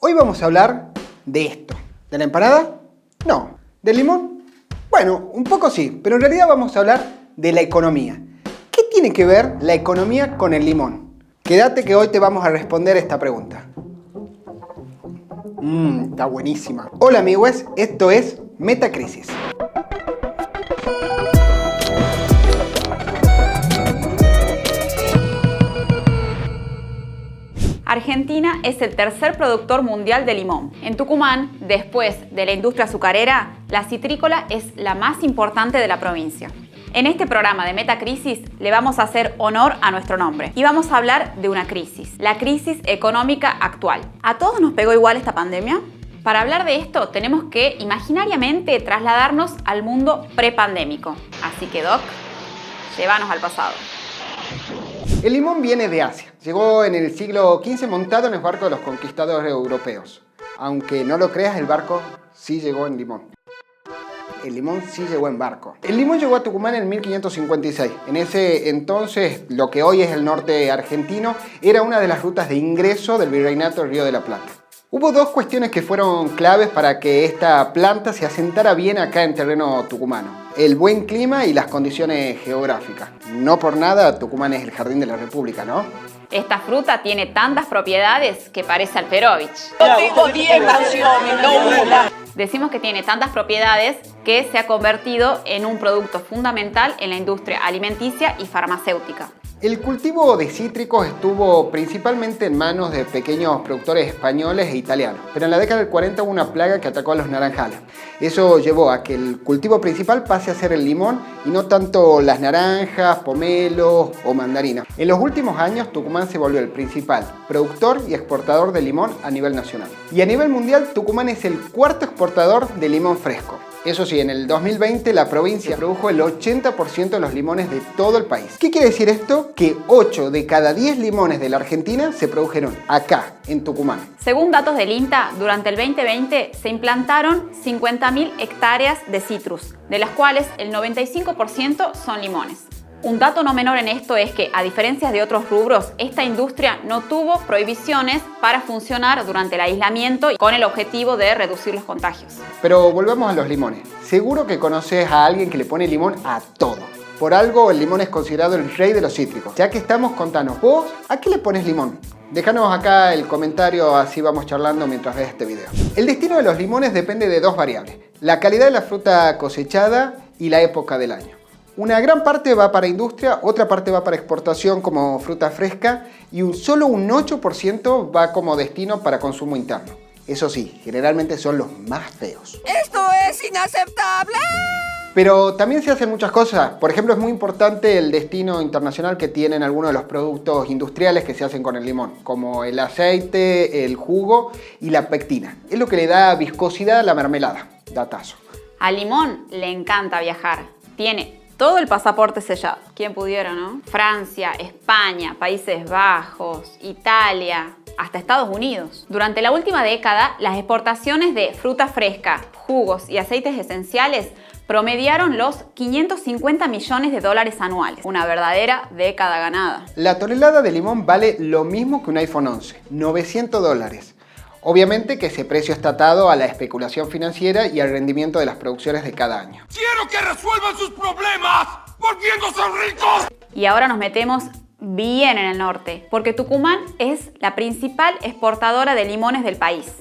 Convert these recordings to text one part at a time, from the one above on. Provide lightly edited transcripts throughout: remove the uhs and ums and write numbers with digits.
Hoy vamos a hablar de esto. ¿De la empanada? No. ¿Del limón? Bueno, un poco sí, pero en realidad vamos a hablar de la economía. ¿Qué tiene que ver la economía con el limón? Quédate que hoy te vamos a responder esta pregunta. Está buenísima. Hola amigos, esto es Metacrisis. Argentina es el tercer productor mundial de limón. En Tucumán, después de la industria azucarera, la citrícola es la más importante de la provincia. En este programa de Metacrisis le vamos a hacer honor a nuestro nombre y vamos a hablar de una crisis, la crisis económica actual. ¿A todos nos pegó igual esta pandemia? Para hablar de esto tenemos que imaginariamente trasladarnos al mundo prepandémico. Así que Doc, llévanos al pasado. El limón viene de Asia. Llegó en el siglo XV montado en el barco de los conquistadores europeos. Aunque no lo creas, el barco sí llegó en limón. El limón sí llegó en barco. El limón llegó a Tucumán en 1556. En ese entonces, lo que hoy es el norte argentino, era una de las rutas de ingreso del Virreinato del Río de la Plata. Hubo dos cuestiones que fueron claves para que esta planta se asentara bien acá en terreno tucumano. El buen clima y las condiciones geográficas. No por nada Tucumán es el jardín de la República, ¿no? Esta fruta tiene tantas propiedades que parece Alperovich. Yo tengo 10 canciones, no una. Decimos que tiene tantas propiedades que se ha convertido en un producto fundamental en la industria alimenticia y farmacéutica. El cultivo de cítricos estuvo principalmente en manos de pequeños productores españoles e italianos, pero en la década del 40 hubo una plaga que atacó a los naranjales. Eso llevó a que el cultivo principal pase a ser el limón y no tanto las naranjas, pomelos o mandarinas. En los últimos años Tucumán se volvió el principal productor y exportador de limón a nivel nacional. Y a nivel mundial Tucumán es el cuarto exportador de limón fresco. Eso sí, en el 2020 la provincia produjo el 80% de los limones de todo el país. ¿Qué quiere decir esto? Que 8 de cada 10 limones de la Argentina se produjeron acá, en Tucumán. Según datos del INTA, durante el 2020 se implantaron 50.000 hectáreas de citrus, de las cuales el 95% son limones. Un dato no menor en esto es que, a diferencia de otros rubros, esta industria no tuvo prohibiciones para funcionar durante el aislamiento con el objetivo de reducir los contagios. Pero volvamos a los limones. Seguro que conoces a alguien que le pone limón a todo. Por algo el limón es considerado el rey de los cítricos. Ya que estamos, contanos, ¿vos a qué le pones limón? Déjanos acá el comentario, así vamos charlando mientras ves este video. El destino de los limones depende de dos variables: la calidad de la fruta cosechada y la época del año. Una gran parte va para industria, otra parte va para exportación como fruta fresca y solo un 8% va como destino para consumo interno. Eso sí, generalmente son los más feos. ¡Esto es inaceptable! Pero también se hacen muchas cosas. Por ejemplo, es muy importante el destino internacional que tienen algunos de los productos industriales que se hacen con el limón, como el aceite, el jugo y la pectina. Es lo que le da viscosidad a la mermelada. Datazo. Al limón le encanta viajar. Tiene todo el pasaporte sellado. ¿Quién pudiera, no? Francia, España, Países Bajos, Italia, hasta Estados Unidos. Durante la última década, las exportaciones de fruta fresca, jugos y aceites esenciales promediaron los 550 millones de dólares anuales. Una verdadera década ganada. La tonelada de limón vale lo mismo que un iPhone 11, $900. Obviamente que ese precio está atado a la especulación financiera y al rendimiento de las producciones de cada año. ¡Quiero que resuelvan sus problemas volviéndose ricos! Y ahora nos metemos bien en el norte, porque Tucumán es la principal exportadora de limones del país.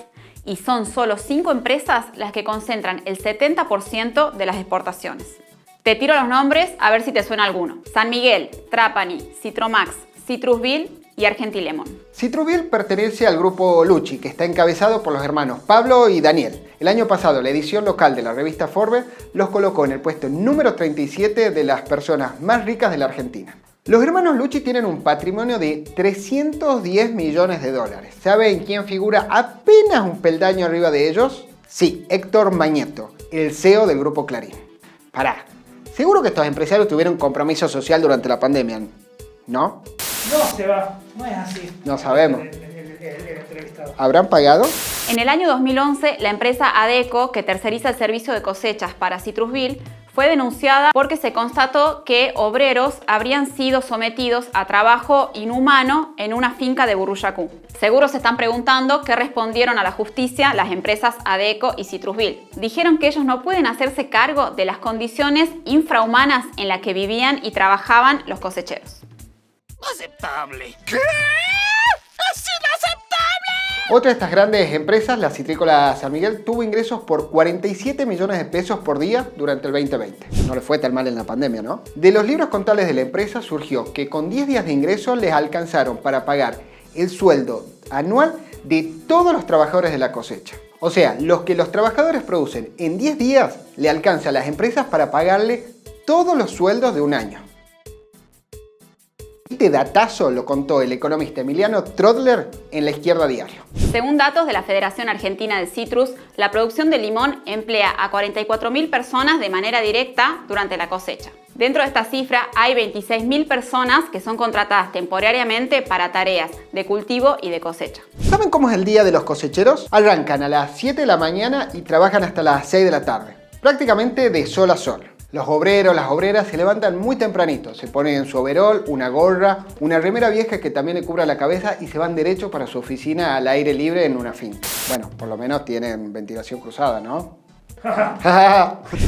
Y son solo 5 empresas las que concentran el 70% de las exportaciones. Te tiro los nombres a ver si te suena alguno. San Miguel, Trapani, Citromax, Citrusville y Argentilemon. Citrusville pertenece al grupo Lucci, que está encabezado por los hermanos Pablo y Daniel. El año pasado, la edición local de la revista Forbes los colocó en el puesto número 37 de las personas más ricas de la Argentina. Los hermanos Lucci tienen un patrimonio de 310 millones de dólares. ¿Saben quién figura apenas un peldaño arriba de ellos? Sí, Héctor Mañeto, el CEO del grupo Clarín. Pará, seguro que estos empresarios tuvieron compromiso social durante la pandemia, ¿no? No, se va. No es así. No sabemos. El entrevistado. ¿Habrán pagado? En el año 2011, la empresa Adeco, que terceriza el servicio de cosechas para Citrusville, fue denunciada porque se constató que obreros habrían sido sometidos a trabajo inhumano en una finca de Buruyacú. Seguro se están preguntando qué respondieron a la justicia las empresas Adecco y Citrusville. Dijeron que ellos no pueden hacerse cargo de las condiciones infrahumanas en las que vivían y trabajaban los cosecheros. Aceptable. ¿Qué? ¡Es inaceptable! Otra de estas grandes empresas, la Citrícola San Miguel, tuvo ingresos por 47 millones de pesos por día durante el 2020. No le fue tan mal en la pandemia, ¿no? De los libros contables de la empresa surgió que con 10 días de ingreso les alcanzaron para pagar el sueldo anual de todos los trabajadores de la cosecha. O sea, lo que los trabajadores producen en 10 días le alcanza a las empresas para pagarle todos los sueldos de un año. Este datazo lo contó el economista Emiliano Trotler en La Izquierda Diario. Según datos de la Federación Argentina de Citrus, la producción de limón emplea a 44.000 personas de manera directa durante la cosecha. Dentro de esta cifra hay 26.000 personas que son contratadas temporariamente para tareas de cultivo y de cosecha. ¿Saben cómo es el día de los cosecheros? Arrancan a las 7 de la mañana y trabajan hasta las 6 de la tarde, prácticamente de sol a sol. Los obreros, las obreras se levantan muy tempranito, se ponen su overol, una gorra, una remera vieja que también le cubra la cabeza y se van derecho para su oficina al aire libre en una finca. Bueno, por lo menos tienen ventilación cruzada, ¿no?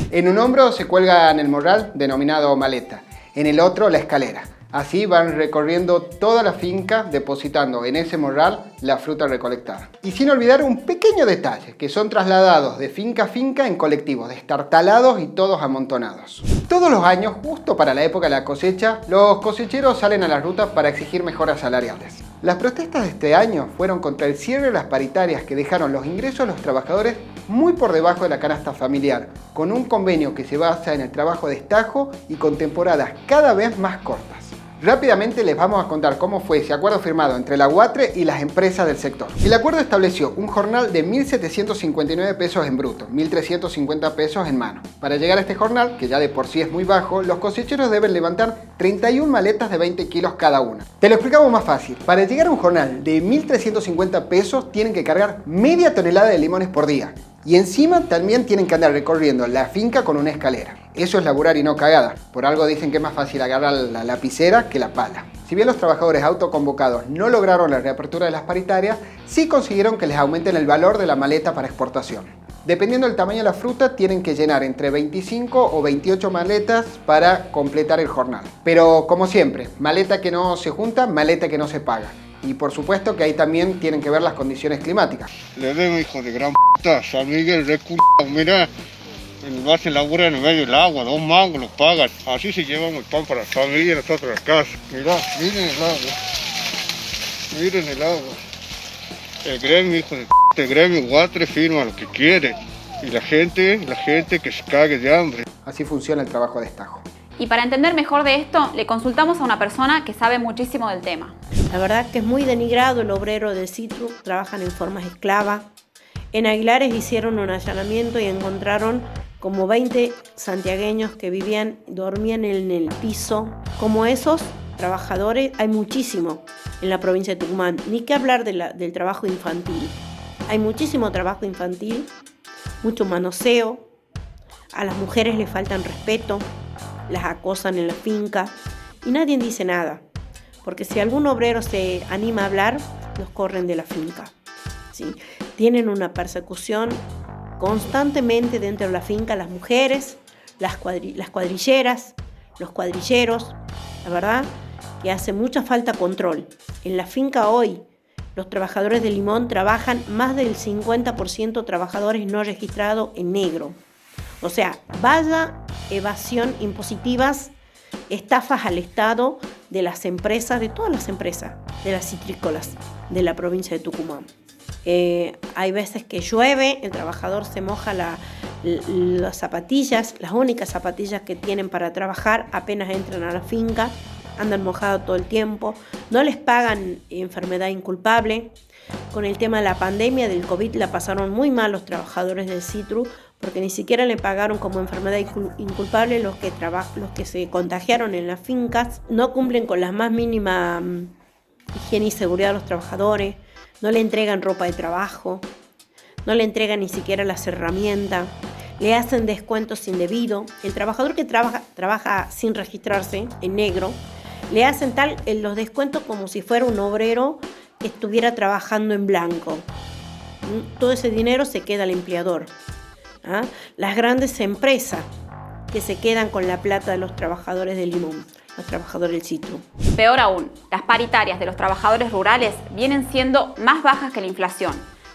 En un hombro se cuelgan el morral denominado maleta, en el otro la escalera. Así van recorriendo toda la finca depositando en ese morral la fruta recolectada. Y sin olvidar un pequeño detalle, que son trasladados de finca a finca en colectivos destartalados y todos amontonados. Todos los años, justo para la época de la cosecha, los cosecheros salen a las rutas para exigir mejoras salariales. Las protestas de este año fueron contra el cierre de las paritarias que dejaron los ingresos de los trabajadores muy por debajo de la canasta familiar, con un convenio que se basa en el trabajo de estajo y con temporadas cada vez más cortas. Rápidamente les vamos a contar cómo fue ese acuerdo firmado entre la UATRE y las empresas del sector. El acuerdo estableció un jornal de 1.759 pesos en bruto, 1.350 pesos en mano. Para llegar a este jornal, que ya de por sí es muy bajo, los cosecheros deben levantar 31 maletas de 20 kilos cada una. Te lo explicamos más fácil. Para llegar a un jornal de 1.350 pesos tienen que cargar media tonelada de limones por día. Y encima también tienen que andar recorriendo la finca con una escalera. Eso es laburar y no cagada. Por algo dicen que es más fácil agarrar la lapicera que la pala. Si bien los trabajadores autoconvocados no lograron la reapertura de las paritarias, sí consiguieron que les aumenten el valor de la maleta para exportación. Dependiendo del tamaño de la fruta, tienen que llenar entre 25 o 28 maletas para completar el jornal. Pero como siempre, maleta que no se junta, maleta que no se paga. Y por supuesto que ahí también tienen que ver las condiciones climáticas. Le debo, hijo de gran puta, San Miguel de culo, mira, hacen labura en el medio del agua, 2 mangos los pagan. Así se llevan el pan para la familia, nosotros a casa. Mirá, miren el agua, miren el agua. El gremio, hijo de puta, el gremio UATRE firma lo que quiere. Y la gente que se cague de hambre. Así funciona el trabajo de estajo. Y para entender mejor de esto, le consultamos a una persona que sabe muchísimo del tema. La verdad que es muy denigrado el obrero de Citrus, trabajan en forma esclava. En Aguilares hicieron un allanamiento y encontraron como 20 santiagueños que dormían en el piso. Como esos trabajadores hay muchísimo en la provincia de Tucumán, ni que hablar del trabajo infantil. Hay muchísimo trabajo infantil, mucho manoseo, a las mujeres les faltan respeto, las acosan en la finca y nadie dice nada, porque si algún obrero se anima a hablar, los corren de la finca. ¿Sí? Tienen una persecución constantemente dentro de la finca, las mujeres, las cuadrilleras, los cuadrilleros. La verdad que hace mucha falta control. En la finca hoy, los trabajadores de limón trabajan más del 50% trabajadores no registrados en negro. O sea, vaya evasión impositivas, estafas al Estado de las empresas, de todas las empresas, de las citrícolas de la provincia de Tucumán. Hay veces que llueve, el trabajador se moja las zapatillas, las únicas zapatillas que tienen para trabajar, apenas entran a la finca, andan mojados todo el tiempo, no les pagan enfermedad inculpable. Con el tema de la pandemia del COVID la pasaron muy mal los trabajadores del Citrus, porque ni siquiera le pagaron como enfermedad inculpable los que se contagiaron en las fincas. No cumplen con las más mínimas higiene y seguridad a los trabajadores, no le entregan ropa de trabajo, no le entregan ni siquiera las herramientas, le hacen descuentos indebidos. El trabajador que trabaja sin registrarse, en negro, le hacen los descuentos como si fuera un obrero que estuviera trabajando en blanco. Todo ese dinero se queda al empleador. Las grandes empresas que se quedan con la plata de los trabajadores del limón, los trabajadores del citro. Peor aún, las paritarias de los trabajadores rurales vienen siendo más bajas que la inflación,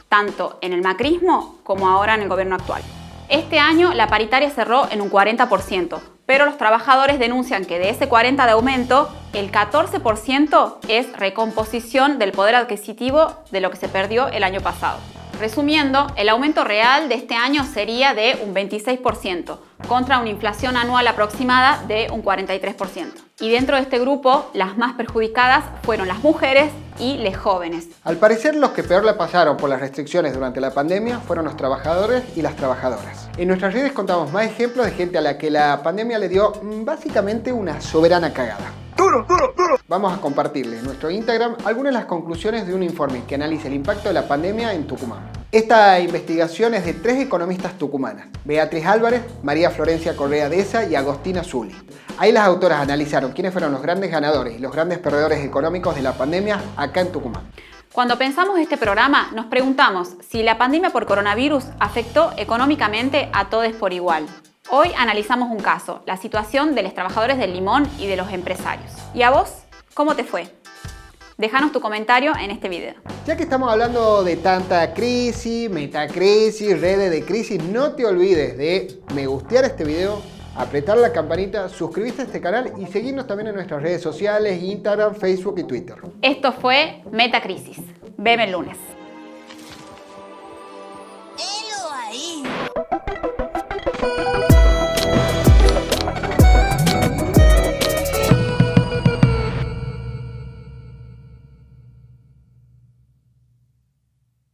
tanto en el macrismo como ahora en el gobierno actual. Este año la paritaria cerró en un 40%, pero los trabajadores denuncian que de ese 40% de aumento, el 14% es recomposición del poder adquisitivo de lo que se perdió el año pasado. Resumiendo, el aumento real de este año sería de un 26%, contra una inflación anual aproximada de un 43%. Y dentro de este grupo, las más perjudicadas fueron las mujeres y los jóvenes. Al parecer, los que peor la pasaron por las restricciones durante la pandemia fueron los trabajadores y las trabajadoras. En nuestras redes contamos más ejemplos de gente a la que la pandemia le dio básicamente una soberana cagada. Vamos a compartirles en nuestro Instagram algunas de las conclusiones de un informe que analiza el impacto de la pandemia en Tucumán. Esta investigación es de 3 economistas tucumanas: Beatriz Álvarez, María Florencia Correa Deza y Agostina Zulli. Ahí las autoras analizaron quiénes fueron los grandes ganadores y los grandes perdedores económicos de la pandemia acá en Tucumán. Cuando pensamos este programa, nos preguntamos si la pandemia por coronavirus afectó económicamente a todos por igual. Hoy analizamos un caso, la situación de los trabajadores del limón y de los empresarios. ¿Y a vos? ¿Cómo te fue? Déjanos tu comentario en este video. Ya que estamos hablando de tanta crisis, metacrisis, redes de crisis, no te olvides de me gustear este video, apretar la campanita, suscribirte a este canal y seguirnos también en nuestras redes sociales, Instagram, Facebook y Twitter. Esto fue Metacrisis. Veme el lunes.